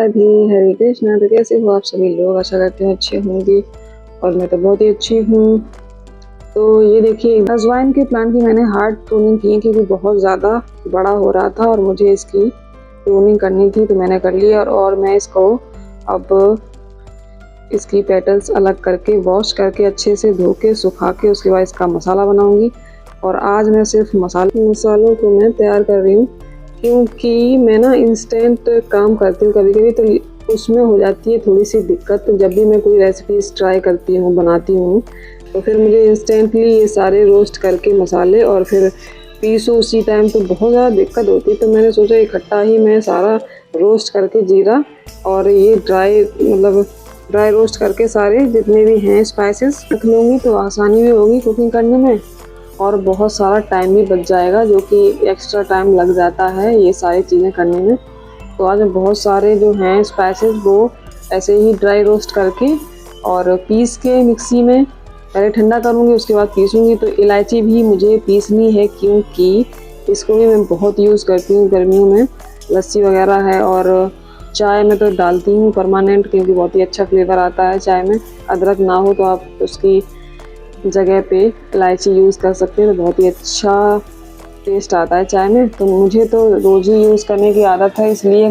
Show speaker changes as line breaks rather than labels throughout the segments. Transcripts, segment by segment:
राधे, हरे कृष्णा। तो कैसे हो आप सभी लोग? आशा करते हैं अच्छे होंगे और मैं तो बहुत ही अच्छी हूँ। तो ये देखिए, अजवाइन के प्लांट की मैंने हार्ड प्रूनिंग की क्योंकि बहुत ज़्यादा बड़ा हो रहा था और मुझे इसकी प्रूनिंग करनी थी, तो मैंने कर लिया। और मैं इसको अब इसकी पेटल्स अलग करके वॉश करके अच्छे से धो के सुखा के उसके बाद इसका मसाला बनाऊंगी। और आज मैं सिर्फ मसालों को मैं तैयार कर रही हूँ क्योंकि मैं ना इंस्टेंट काम करती हूँ कभी कभी, तो उसमें हो जाती है थोड़ी सी दिक्कत। तो जब भी मैं कोई रेसिपीज ट्राई करती हूँ, बनाती हूँ, तो फिर मुझे इंस्टेंटली ये सारे रोस्ट करके मसाले और फिर पीसो उसी टाइम, तो बहुत ज़्यादा दिक्कत होती है। तो मैंने सोचा इकट्ठा ही मैं सारा रोस्ट करके जीरा और ये ड्राई रोस्ट करके सारे जितने भी हैं स्पाइसेस रख लूँगी, तो आसानी भी होगी कुकिंग करने में और बहुत सारा टाइम भी बच जाएगा, जो कि एक्स्ट्रा टाइम लग जाता है ये सारी चीज़ें करने में। तो आज मैं बहुत सारे जो हैं स्पाइसेस वो ऐसे ही ड्राई रोस्ट करके और पीस के मिक्सी में पहले ठंडा करूँगी, उसके बाद पीसूँगी। तो इलायची भी मुझे पीसनी है क्योंकि इसको भी मैं बहुत यूज़ करती हूँ गर्मियों में, लस्सी वगैरह है और चाय में तो डालती हूँ परमानेंट, क्योंकि बहुत ही अच्छा फ्लेवर आता है चाय में। अदरक ना हो तो आप उसकी जगह पे इलायची यूज़ कर सकते हैं, तो बहुत ही अच्छा टेस्ट आता है चाय में। तो मुझे तो रोज़ ही यूज़ करने की आदत है, इसलिए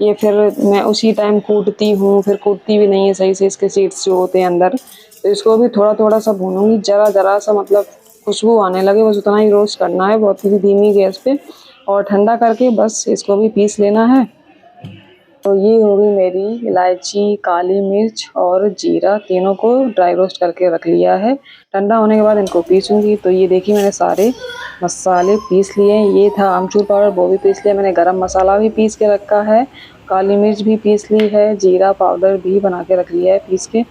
ये फिर मैं उसी टाइम कूटती हूँ, फिर कूटती भी नहीं है सही से इसके सीड्स जो होते हैं अंदर। तो इसको भी थोड़ा थोड़ा सा भूनूंगी, ज़रा सा मतलब खुशबू आने लगे, बस उतना ही रोस्ट करना है बहुत ही धीमी गैस पे, और ठंडा करके बस इसको भी पीस लेना है। तो ये हो गई मेरी इलायची, काली मिर्च और जीरा, तीनों को ड्राई रोस्ट करके रख लिया है। ठंडा होने के बाद इनको पीसूंगी। तो ये देखिए मैंने सारे मसाले पीस लिए हैं। ये था आमचूर पाउडर, वो भी पीस लिया मैंने। गरम मसाला भी पीस के रखा है, काली मिर्च भी पीस ली है, जीरा पाउडर भी बना के रख लिया है पीस के।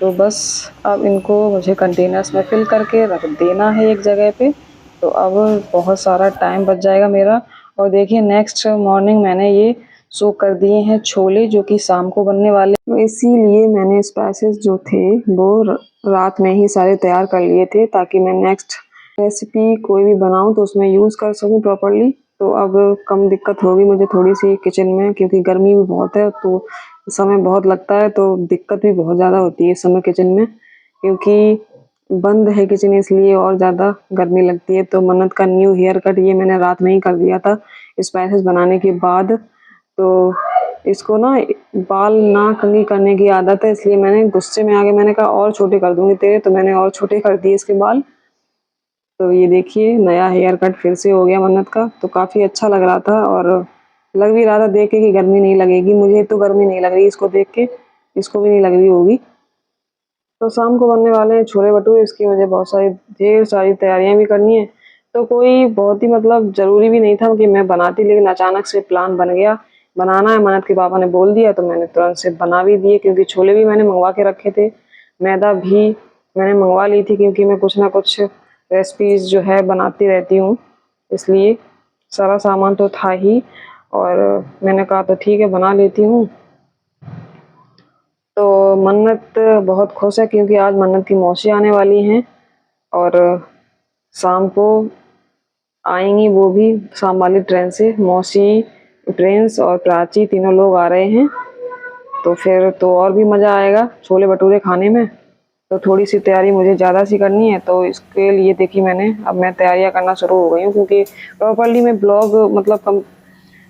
तो बस अब इनको मुझे कंटेनर्स में फिल करके रख देना है एक जगह पे। तो अब बहुत सारा टाइम बच जाएगा मेरा। और देखिए नेक्स्ट मॉर्निंग मैंने ये सोक कर दिए हैं छोले, जो कि शाम को बनने वाले। तो इसीलिए मैंने स्पाइसेस जो थे वो रात में ही सारे तैयार कर लिए थे, ताकि मैं नेक्स्ट रेसिपी कोई भी बनाऊं तो उसमें यूज़ कर सकूं प्रॉपरली। तो अब कम दिक्कत होगी मुझे थोड़ी सी किचन में, क्योंकि गर्मी भी बहुत है तो समय बहुत लगता है, तो दिक्कत भी बहुत ज़्यादा होती है इस समय किचन में, क्योंकि बंद है किचन, इसलिए और ज़्यादा गर्मी लगती है। तो मन्नत का न्यू हेयर कट ये मैंने रात में ही कर दिया था स्पाइसेस बनाने के बाद। तो इसको ना बाल ना कंघी करने की आदत है, इसलिए मैंने गुस्से में आके मैंने कहा और छोटे कर दूंगी तेरे, तो मैंने और छोटे कर दिए इसके बाल। तो ये देखिए नया हेयर कट फिर से हो गया मन्नत का। तो काफ़ी अच्छा लग रहा था और लग भी रहा था देख के कि गर्मी नहीं लगेगी। मुझे तो गर्मी नहीं लग रही इसको देख के, इसको भी नहीं लग रही होगी। तो शाम को बनने वाले हैं छोले भटूरे, इसकी मुझे बहुत सारी ढेर सारी तैयारियां भी करनी है। तो कोई बहुत ही मतलब ज़रूरी भी नहीं था कि मैं बनाती, लेकिन अचानक से प्लान बन गया बनाना है। मन्नत के पापा ने बोल दिया तो मैंने तुरंत से बना भी दिए, क्योंकि छोले भी मैंने मंगवा के रखे थे, मैदा भी मैंने मंगवा ली थी, क्योंकि मैं कुछ ना कुछ रेसिपीज़ जो है बनाती रहती हूँ, इसलिए सारा सामान तो था ही। और मैंने कहा तो ठीक है बना लेती हूँ। तो मन्नत बहुत खुश है क्योंकि आज मन्नत की मौसी आने वाली हैं और शाम को आएंगी वो भी शाम वाली ट्रेन से। मौसी, प्रिंस और प्राची तीनों लोग आ रहे हैं, तो फिर तो और भी मज़ा आएगा छोले भटूरे खाने में। तो थोड़ी सी तैयारी मुझे ज़्यादा सी करनी है, तो इसके लिए देखिए अब मैं तैयारियां करना शुरू हो गई हूँ, क्योंकि प्रॉपरली मैं ब्लॉग मतलब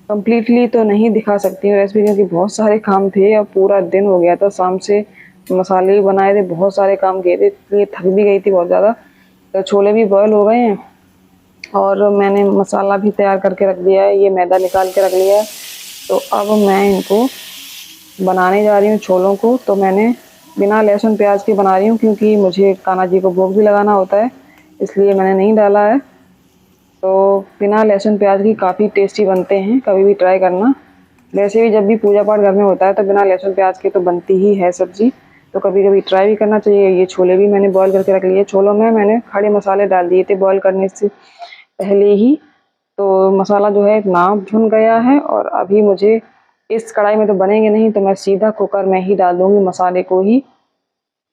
कम्प्लीटली तो नहीं दिखा सकती हूँ रेसिपी, क्योंकि बहुत सारे काम थे और पूरा दिन हो गया था। शाम से मसाले भी बनाए थे, बहुत सारे काम किए थे, इसलिए थक भी गई थी बहुत ज़्यादा। तो छोले भी बॉयल हो गए हैं और मैंने मसाला भी तैयार करके रख दिया है, ये मैदा निकाल के रख लिया है। तो अब मैं इनको बनाने जा रही हूँ छोलों को। तो मैंने बिना लहसुन प्याज के बना रही हूँ, क्योंकि मुझे कान्हा जी को भोग भी लगाना होता है, इसलिए मैंने नहीं डाला है। तो बिना लहसुन प्याज की काफ़ी टेस्टी बनते हैं, कभी भी ट्राई करना। वैसे भी जब भी पूजा पाठ घर में होता है तो बिना लहसुन प्याज के तो बनती ही है सब्जी, तो कभी कभी ट्राई भी करना चाहिए। ये छोले भी मैंने बॉईल करके रख लिए। छोलों में मैंने खड़े मसाले डाल दिए थे बॉईल करने से पहले ही, तो मसाला जो है इतना भुन गया है। और अभी मुझे इस कढ़ाई में तो बनेंगे नहीं, तो मैं सीधा कुकर में ही डाल दूँगी मसाले को ही,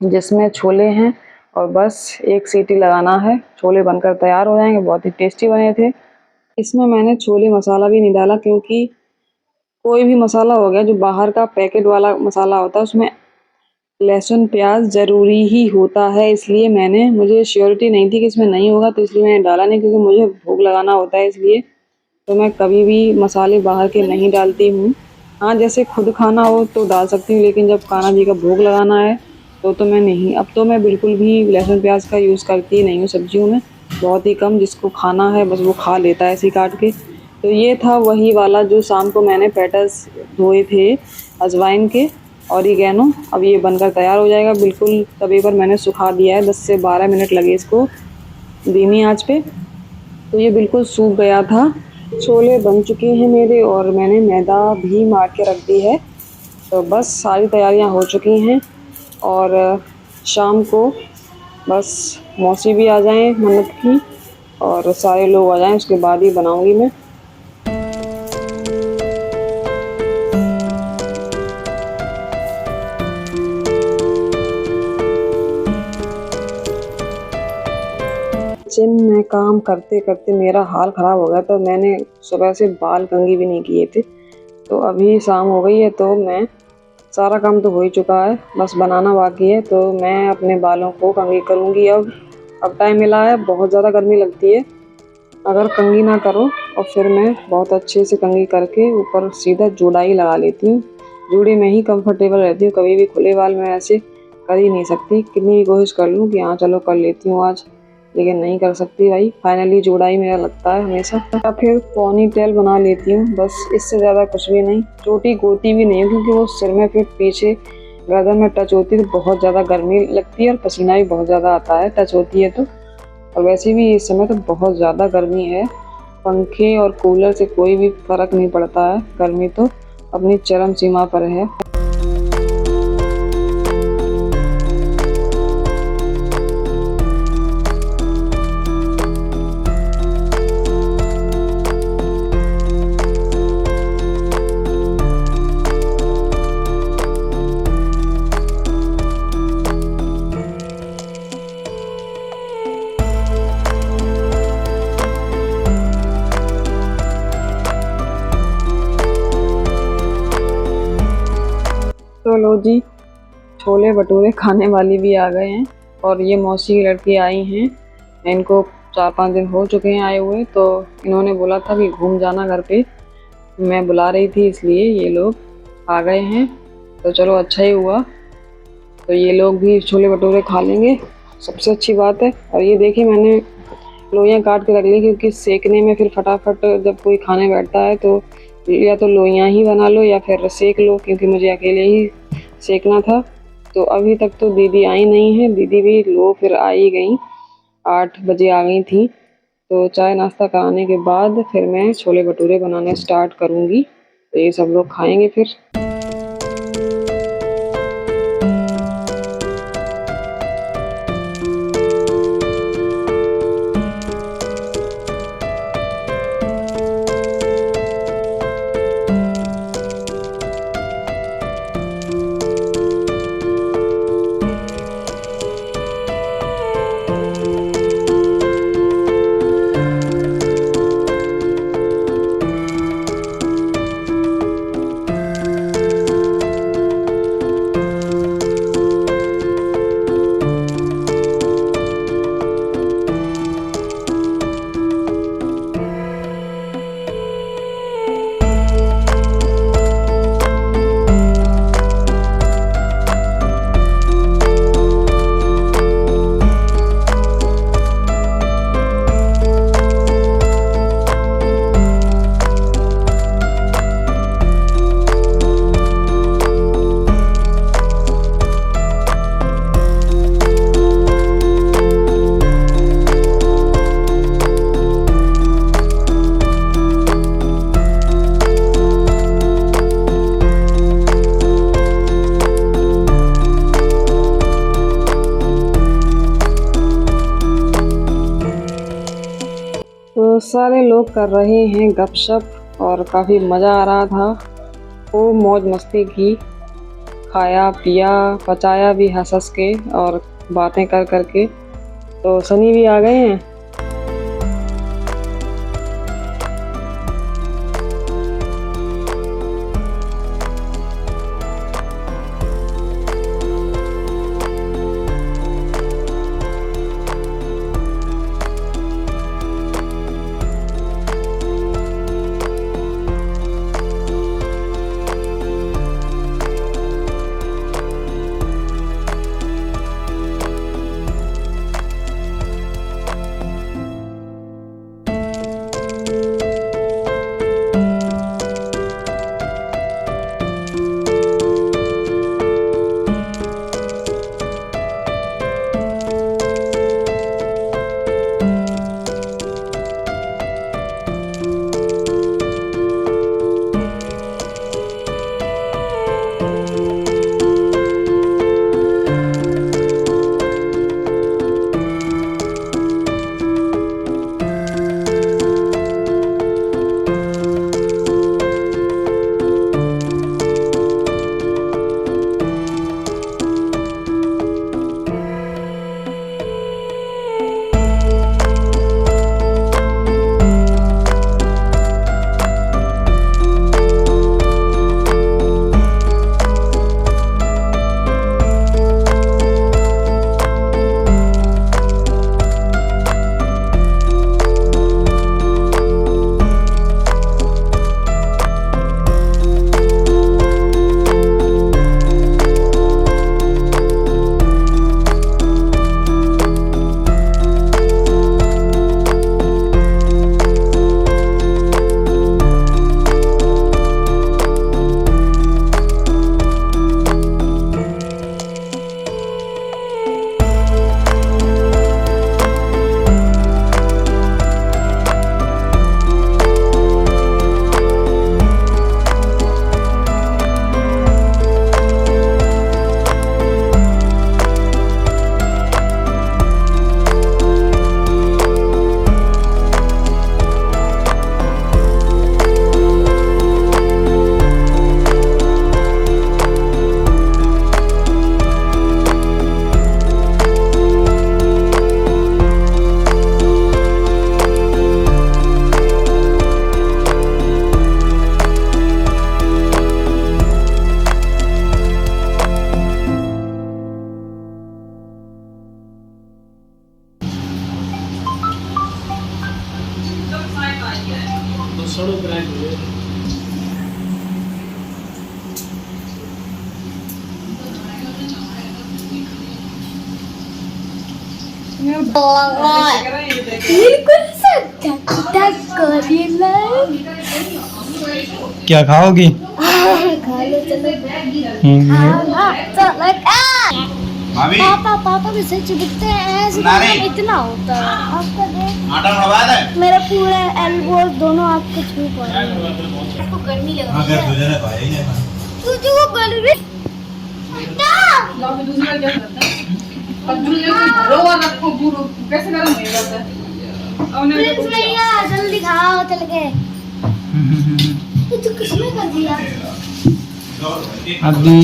जिसमें छोले हैं, और बस एक सीटी लगाना है, छोले बनकर तैयार हो जाएंगे। बहुत ही टेस्टी बने थे। इसमें मैंने छोले मसाला भी नहीं डाला, क्योंकि कोई भी मसाला हो गया जो बाहर का पैकेट वाला मसाला होता है उसमें लहसुन प्याज ज़रूरी ही होता है, इसलिए मुझे श्योरिटी नहीं थी कि इसमें नहीं होगा, तो इसलिए मैंने डाला नहीं, क्योंकि मुझे भोग लगाना होता है इसलिए। तो मैं कभी भी मसाले बाहर के नहीं डालती हूँ। हाँ, जैसे खुद खाना हो तो डाल सकती हूँ, लेकिन जब कान्हा जी का भोग लगाना है तो मैं नहीं। अब तो मैं बिल्कुल भी लहसुन प्याज का यूज़ करती नहीं हूँ सब्जियों में, बहुत ही कम। जिसको खाना है बस वो खा लेता है ऐसे ही काट के। तो ये था वही वाला जो शाम को मैंने पेटल्स धोए थे अजवाइन के, ऑरिगेनो। अब ये बनकर तैयार हो जाएगा। बिल्कुल तवे पर मैंने सुखा दिया है, 10 से 12 मिनट लगे इसको धीमी आंच पे। तो ये बिल्कुल सूख गया था। छोले बन चुके हैं मेरे और मैंने मैदा भी मार के रख दी है। तो बस सारी तैयारियां हो चुकी हैं और शाम को बस मौसी भी आ जाएं मन्नत की और सारे लोग आ जाएं, उसके बाद ही बनाऊंगी मैं। जिम में काम करते करते मेरा हाल ख़राब हो गया, तो मैंने सुबह से बाल कंघी भी नहीं किए थे। तो अभी शाम हो गई है, तो मैं सारा काम तो हो ही चुका है, बस बनाना बाकी है। तो मैं अपने बालों को कंघी करूँगी अब टाइम मिला है। बहुत ज़्यादा गर्मी लगती है अगर कंघी ना करो, और फिर मैं बहुत अच्छे से कंघी करके ऊपर सीधा जुड़ाई लगा लेती हूँ। जूड़े में ही कंफर्टेबल रहती हूँ, कभी भी खुले बाल में ऐसे कर ही नहीं सकती। कितनी भी कोशिश कर लूँ कि हाँ चलो कर लेती हूँ आज, लेकिन नहीं कर सकती भाई। फाइनली जुड़ाई मेरा लगता है हमेशा। या फिर पोनी टेल बना लेती हूँ, बस इससे ज़्यादा कुछ भी नहीं। चोटी गोती भी नहीं, क्योंकि वो सिर में फिर पीछे गर्दन में टच होती है तो बहुत ज़्यादा गर्मी लगती है और पसीना भी बहुत ज़्यादा आता है टच होती है तो। और वैसे भी इस समय तो बहुत ज़्यादा गर्मी है, पंखे और कूलर से कोई भी फ़र्क नहीं पड़ता है। गर्मी तो अपनी चरम सीमा पर है। तो लो जी, छोले भटूरे खाने वाली भी आ गए हैं और ये मौसी की लड़की आई हैं। इनको 4-5 दिन हो चुके हैं आए हुए, तो इन्होंने बोला था कि घूम जाना घर पे, मैं बुला रही थी इसलिए ये लोग आ गए हैं। तो चलो अच्छा ही हुआ, तो ये लोग भी छोले भटूरे खा लेंगे, सबसे अच्छी बात है। और ये देखिए मैंने लोइयाँ काट के रख ली, क्योंकि सेकने में फिर फटाफट जब कोई खाने बैठता है तो या तो लोइयाँ ही बना लो या फिर सेक लो, क्योंकि मुझे अकेले ही सेकना था। तो अभी तक तो दीदी आई नहीं है, दीदी भी लो फिर आ ही गई, 8 बजे आ गई थी। तो चाय नाश्ता कराने के बाद फिर मैं छोले भटूरे बनाने स्टार्ट करूँगी, तो ये सब लोग खाएंगे फिर। तो सारे लोग कर रहे हैं गपशप और काफ़ी मज़ा आ रहा था। खूब मौज मस्ती की, खाया पिया पचाया भी हंस हंस के और बातें कर कर के। तो सनी भी आ गए हैं।
क्या खाओगी?
खा लो चलो। पापा पापा भी सच दिखते हैं ऐसे इतना होता है आपका देख मेरा पूरा एल्बो दोनों आपको छू पा रहे हैं। आपको गर्मी लग रही है तुझे वो गर्मी प्रिंस भैया जल्दी खाओ चल के। तो किसने कर दिया?
अभी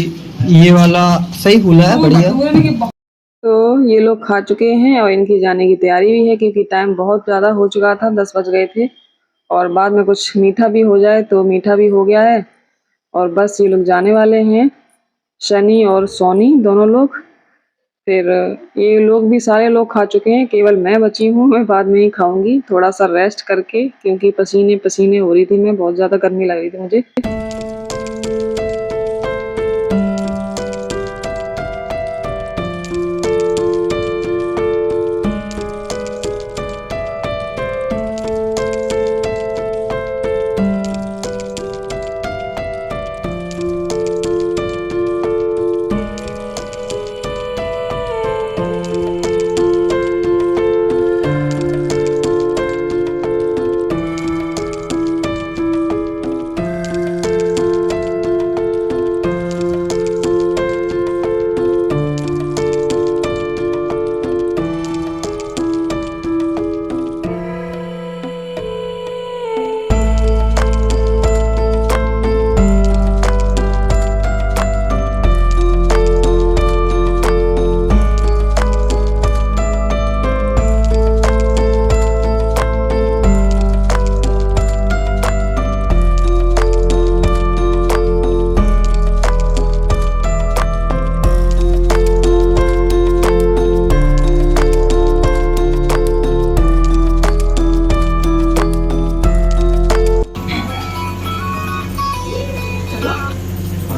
ये वाला सही फूला है, बढ़िया।
तो ये लोग खा चुके हैं और इनकी जाने की तैयारी भी है क्योंकि टाइम बहुत ज़्यादा हो चुका था, 10 बज गए थे और बाद में कुछ मीठा भी हो जाए तो मीठा भी हो गया है और बस ये लोग जाने वाले हैं, शनि और सोनी दोनों लोग। फिर ये लोग भी सारे लोग खा चुके हैं, केवल मैं बची हूँ। मैं बाद में ही खाऊंगी थोड़ा सा रेस्ट करके क्योंकि पसीने पसीने हो रही थी मैं, बहुत ज़्यादा गर्मी लग रही थी मुझे।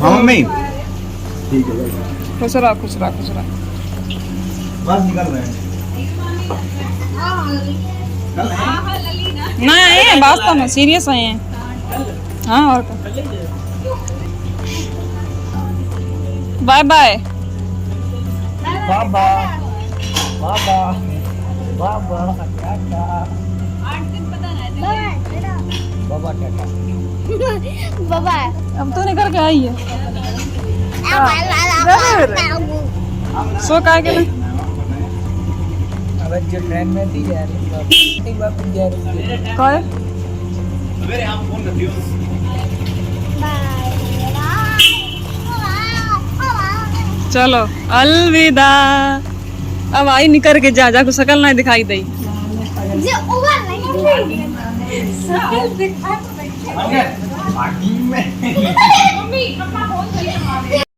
मम्मी
खुश रहा खुश रहा खुश रहा।
बस निकल रहे हैं।
नहीं वास्तव में सीरियस है। हाँ और बाय बाय।
बाबा बाबा बाबा टाटा बाबा टाटा
बाबा
अब तो निकल के आई है सो का के
अब जो ट्रेन में थी यार एक बार जा रही है
कौन
सवेरे हम फोन करती हूं।
चलो अलविदा। अब आई निकल के जा को शकल नहीं दिखाई दी।
बाकी में